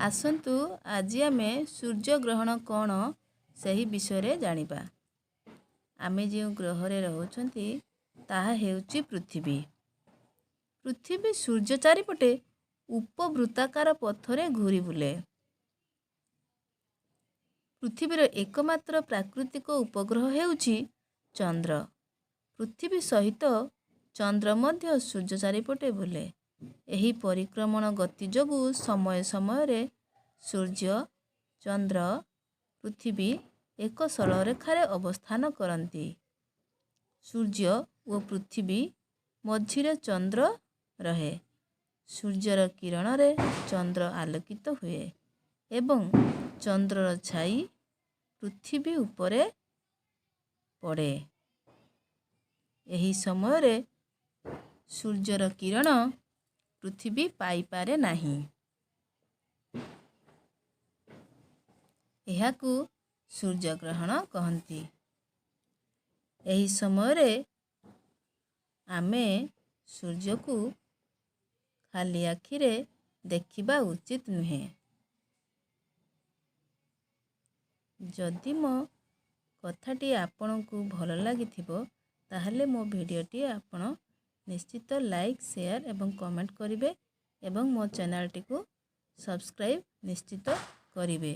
आसन्तु आज आमे सूर्य ग्रहण कौन सही विषय जानिबा। आमे जो ग्रह रे रहउछंती ताहा हेउची पृथ्वी। पृथ्वी सूर्य चारिपटे उपवृत्ताकार पथरे घूरी बुले। पृथ्वीर एकमात्र प्राकृतिक उपग्रह हेउची चंद्र। पृथ्वी सहित चंद्र मध्य सूर्य चारिपटे बुले। एही परिक्रमण गति जोगु समय समय रे सूर्य चंद्र पृथ्वी एक सरल रेखार अवस्थान करती। सूर्य और पृथ्वी मझिरे चंद्र रहे। सूर्यर किरण रे चंद्र आलोकित हुए एवं चंद्रर छाई पृथ्वी उपरे पड़े। एही समय रे सूर्यर किरण पृथ्वी पाई पारे नाही। एहाकू सूर्य ग्रहण कहती। एही समय रे आमे सूर्य को खाली आखिरे देखिबा उचित नुहे। जदि मो कथाटी आपनकू भल लागिथिबो ताहले मो भिडियोटी आपण निश्चित लाइक शेयर एवं कमेंट करिवे एवं मो चैनल टी को सब्सक्राइब निश्चित करिवे।